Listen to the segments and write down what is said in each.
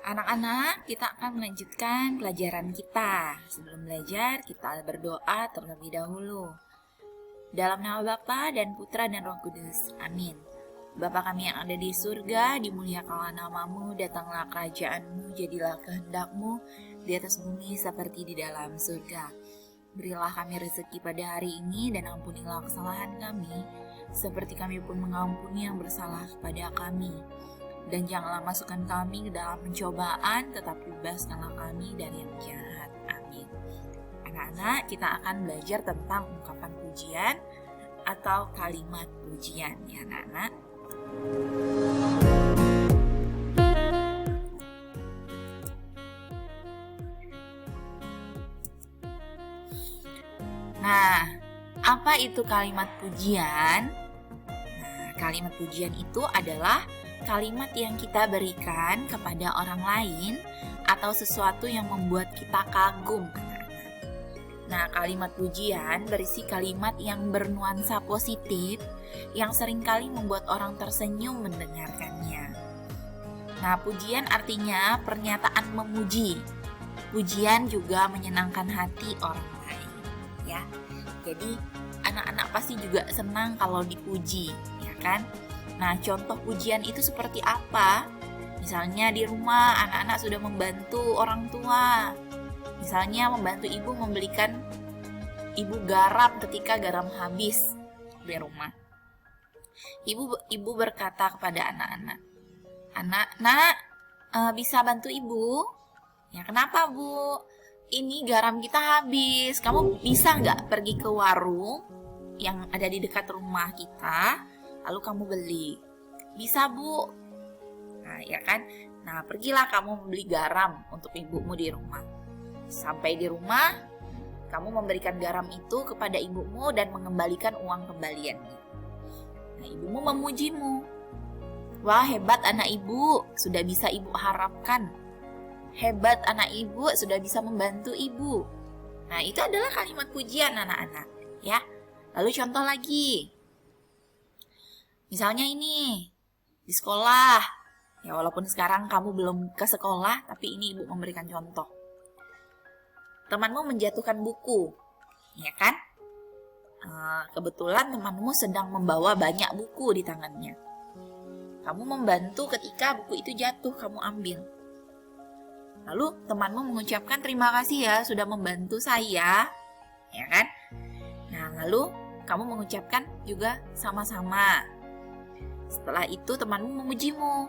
Anak-anak, kita akan melanjutkan pelajaran kita. Sebelum belajar, kita berdoa terlebih dahulu. Dalam nama Bapa dan Putra dan Roh Kudus. Amin. Bapa kami yang ada di surga, dimuliakanlah namamu, datanglah kerajaanmu, jadilah kehendakmu di atas bumi seperti di dalam surga. Berilah kami rezeki pada hari ini dan ampunilah kesalahan kami, seperti kami pun mengampuni yang bersalah kepada kami. Dan janganlah masukkan kami ke dalam pencobaan, tetapi bebaskanlah kami dari yang jahat. Amin. Anak-anak, kita akan belajar tentang ungkapan pujian atau kalimat pujian ya anak-anak. Nah, apa itu kalimat pujian? Nah, kalimat pujian itu adalah kalimat yang kita berikan kepada orang lain atau sesuatu yang membuat kita kagum. Nah, kalimat pujian berisi kalimat yang bernuansa positif yang seringkali membuat orang tersenyum mendengarkannya. Nah, pujian artinya pernyataan memuji. Pujian juga menyenangkan hati orang lain, ya. Jadi, anak-anak pasti juga senang kalau dipuji, ya kan? Nah, contoh pujian itu seperti apa? Misalnya di rumah anak-anak sudah membantu orang tua. Misalnya membantu ibu membelikan ibu garam ketika garam habis di rumah. Ibu berkata kepada anak-anak, "Anak, bisa bantu ibu?" "Ya, kenapa, Bu? Ini garam kita habis. Kamu bisa nggak pergi ke warung yang ada di dekat rumah kita? Lalu kamu beli." "Bisa, Bu." Nah, ya kan? Nah, pergilah kamu membeli garam untuk ibumu di rumah. Sampai di rumah, kamu memberikan garam itu kepada ibumu dan mengembalikan uang kembaliannya. Nah, ibumu memujimu. "Wah, hebat anak ibu, sudah bisa ibu harapkan. Hebat anak ibu, sudah bisa membantu ibu." Nah, itu adalah kalimat pujian anak-anak, ya. Lalu contoh lagi. Misalnya ini, di sekolah, ya walaupun sekarang kamu belum ke sekolah, tapi ini ibu memberikan contoh. Temanmu menjatuhkan buku, ya kan? Kebetulan temanmu sedang membawa banyak buku di tangannya. Kamu membantu ketika buku itu jatuh, kamu ambil. Lalu temanmu mengucapkan terima kasih ya sudah membantu saya, ya kan? Nah, lalu kamu mengucapkan juga sama-sama. Setelah itu temanmu memujimu.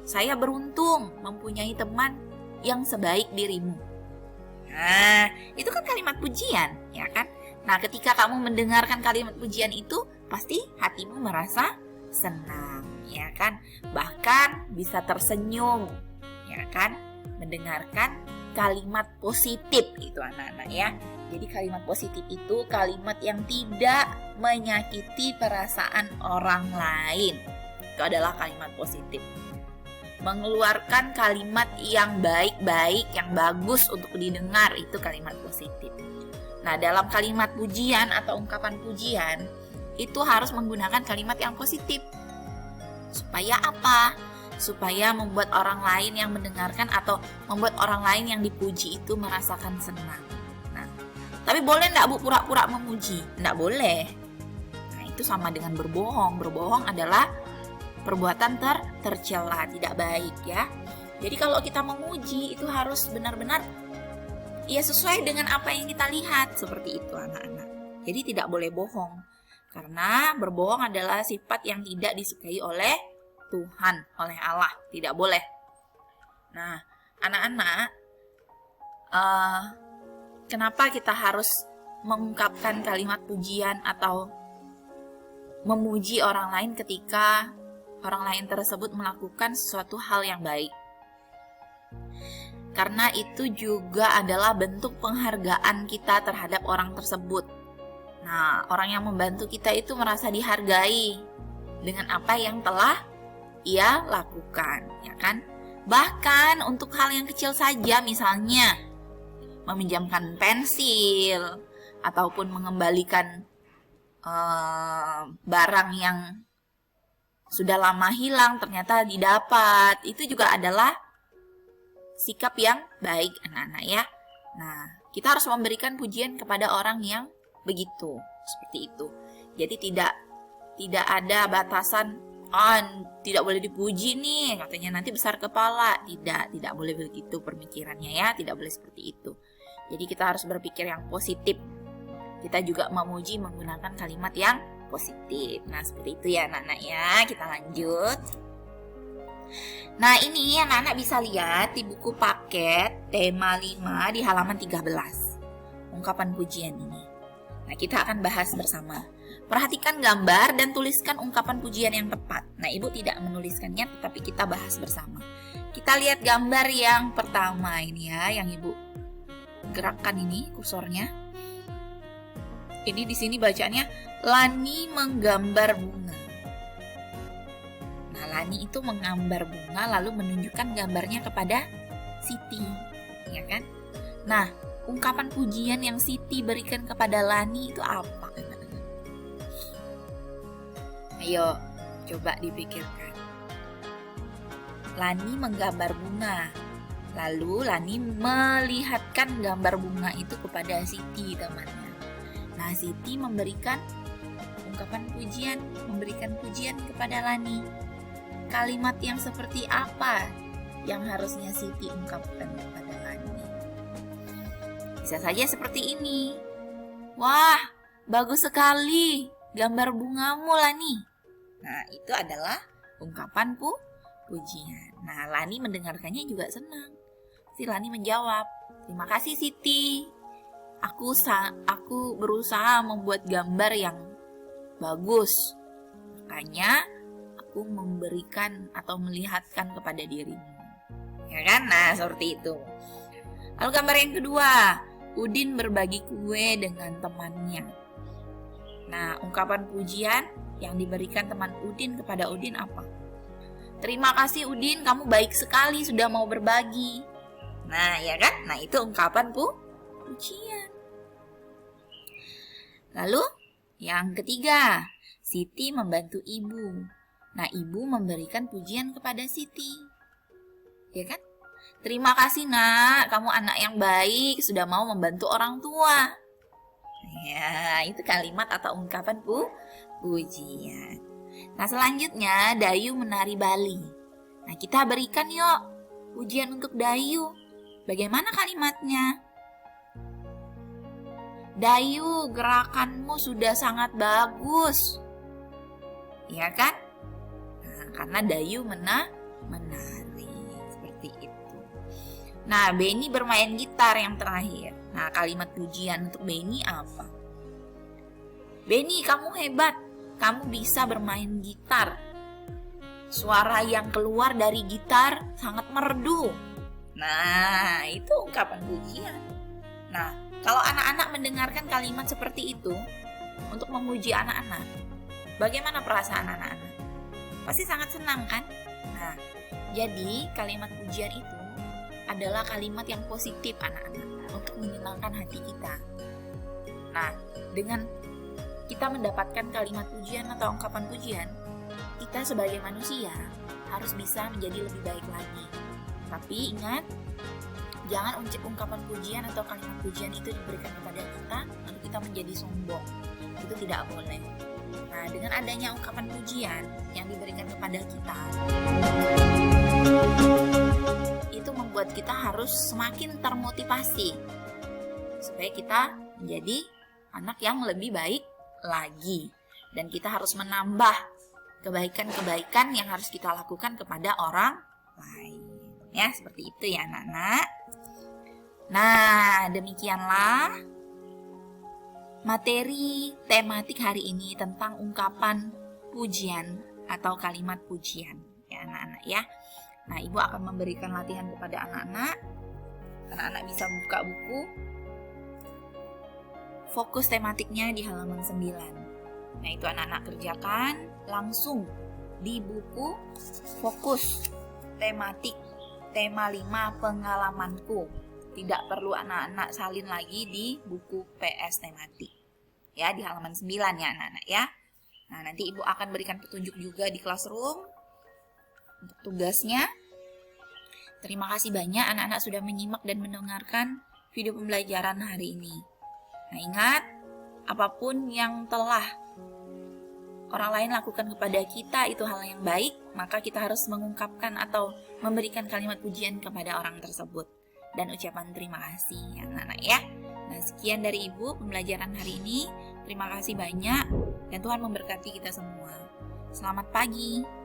"Saya beruntung mempunyai teman yang sebaik dirimu." Nah, itu kan kalimat pujian, ya kan? Nah, ketika kamu mendengarkan kalimat pujian itu, pasti hatimu merasa senang, ya kan? Bahkan bisa tersenyum, ya kan? Mendengarkan kalimat positif itu anak-anak ya. Jadi kalimat positif itu kalimat yang tidak menyakiti perasaan orang lain. Itu adalah kalimat positif. Mengeluarkan kalimat yang baik-baik, yang bagus untuk didengar, itu kalimat positif. Nah, dalam kalimat pujian atau ungkapan pujian, itu harus menggunakan kalimat yang positif. Supaya apa? Supaya membuat orang lain yang mendengarkan atau membuat orang lain yang dipuji itu merasakan senang. Nah, tapi boleh enggak Bu pura-pura memuji? Enggak boleh. Nah, itu sama dengan berbohong. Berbohong adalah perbuatan tercela, tidak baik ya. Jadi kalau kita memuji itu harus benar-benar ya sesuai dengan apa yang kita lihat, seperti itu anak-anak. Jadi tidak boleh bohong. Karena berbohong adalah sifat yang tidak disukai oleh Tuhan, oleh Allah, tidak boleh. Nah, anak-anak, kenapa kita harus mengungkapkan kalimat pujian atau memuji orang lain ketika orang lain tersebut melakukan sesuatu hal yang baik? Karena itu juga adalah bentuk penghargaan kita terhadap orang tersebut. Nah, orang yang membantu kita itu merasa dihargai dengan apa yang telah ia lakukan, ya kan? Bahkan untuk hal yang kecil saja, misalnya meminjamkan pensil ataupun mengembalikan barang yang sudah lama hilang ternyata didapat, itu juga adalah sikap yang baik anak-anak ya. Nah, kita harus memberikan pujian kepada orang yang begitu, seperti itu. Jadi tidak ada batasan, tidak boleh dipuji nih, katanya nanti besar kepala. Tidak boleh begitu pemikirannya ya, tidak boleh seperti itu. Jadi kita harus berpikir yang positif. Kita juga memuji menggunakan kalimat yang positif. Nah, seperti itu ya anak-anak ya. Kita lanjut. Nah, ini anak-anak bisa lihat di buku paket tema 5 di halaman 13. Ungkapan pujian ini. Nah, kita akan bahas bersama. Perhatikan gambar dan tuliskan ungkapan pujian yang tepat. Nah, Ibu tidak menuliskannya, tetapi kita bahas bersama. Kita lihat gambar yang pertama ini ya, yang Ibu gerakkan ini kursornya. Ini di sini bacanya Lani menggambar bunga. Nah, Lani itu menggambar bunga lalu menunjukkan gambarnya kepada Siti, ya kan? Nah, ungkapan pujian yang Siti berikan kepada Lani itu apa? Ayo, coba dipikirkan. Lani menggambar bunga. Lalu Lani melihatkan gambar bunga itu kepada Siti, temannya. Nah, Siti memberikan ungkapan pujian, memberikan pujian kepada Lani. Kalimat yang seperti apa yang harusnya Siti ungkapkan kepada Lani? Bisa saja seperti ini. Wah, bagus sekali gambar bungamu, Lani. Nah, itu adalah ungkapan pujian. Nah, Lani mendengarkannya juga senang. Si Lani menjawab, terima kasih Siti. Aku berusaha membuat gambar yang bagus. Makanya aku memberikan atau melihatkan kepada dirimu. Ya kan? Nah, seperti itu. Lalu gambar yang kedua, Udin berbagi kue dengan temannya. Nah, ungkapan pujian yang diberikan teman Udin kepada Udin apa? Terima kasih Udin, kamu baik sekali sudah mau berbagi. Nah, ya kan? Nah, itu ungkapan pujian. Lalu, yang ketiga, Siti membantu ibu. Nah, ibu memberikan pujian kepada Siti. Ya kan? Terima kasih nak, kamu anak yang baik, sudah mau membantu orang tua. Ya, itu kalimat atau ungkapan pujian. Nah, selanjutnya Dayu menari Bali. Nah, kita berikan yuk pujian untuk Dayu. Bagaimana kalimatnya? Dayu, gerakanmu sudah sangat bagus. Ya kan? Nah, karena Dayu menari. Seperti itu. Nah, Beni bermain gitar yang terakhir. Nah, kalimat pujian untuk Beni apa? Beni, kamu hebat. Kamu bisa bermain gitar. Suara yang keluar dari gitar sangat merdu. Nah, itu ungkapan pujian. Nah, kalau anak-anak mendengarkan kalimat seperti itu untuk memuji anak-anak, bagaimana perasaan anak-anak? Pasti sangat senang kan? Nah, jadi kalimat pujian itu adalah kalimat yang positif anak-anak untuk menyenangkan hati kita. Nah, dengan kita mendapatkan kalimat pujian atau ungkapan pujian, kita sebagai manusia harus bisa menjadi lebih baik lagi. Tapi ingat, jangan ungkapan pujian atau kalimat pujian itu diberikan kepada kita lalu kita menjadi sombong. Itu tidak boleh. Nah, dengan adanya ungkapan pujian yang diberikan kepada kita, itu membuat kita harus semakin termotivasi supaya kita menjadi anak yang lebih baik lagi, dan kita harus menambah kebaikan-kebaikan yang harus kita lakukan kepada orang lain. Ya, seperti itu ya anak-anak. Nah, demikianlah materi tematik hari ini tentang ungkapan pujian atau kalimat pujian ya anak-anak ya. Nah, Ibu akan memberikan latihan kepada anak-anak. Anak-anak bisa buka buku. Fokus tematiknya di halaman 9. Nah, itu anak-anak kerjakan langsung di buku fokus tematik tema 5 pengalamanku. Tidak perlu anak-anak salin lagi di buku PS tematik. Ya, di halaman 9 ya anak-anak ya. Nah, nanti Ibu akan berikan petunjuk juga di classroom untuk tugasnya. Terima kasih banyak anak-anak sudah menyimak dan mendengarkan video pembelajaran hari ini. Nah, ingat, apapun yang telah orang lain lakukan kepada kita itu hal yang baik, maka kita harus mengungkapkan atau memberikan kalimat pujian kepada orang tersebut dan ucapan terima kasih ya anak-anak ya. Nah, sekian dari Ibu pembelajaran hari ini. Terima kasih banyak dan Tuhan memberkati kita semua. Selamat pagi.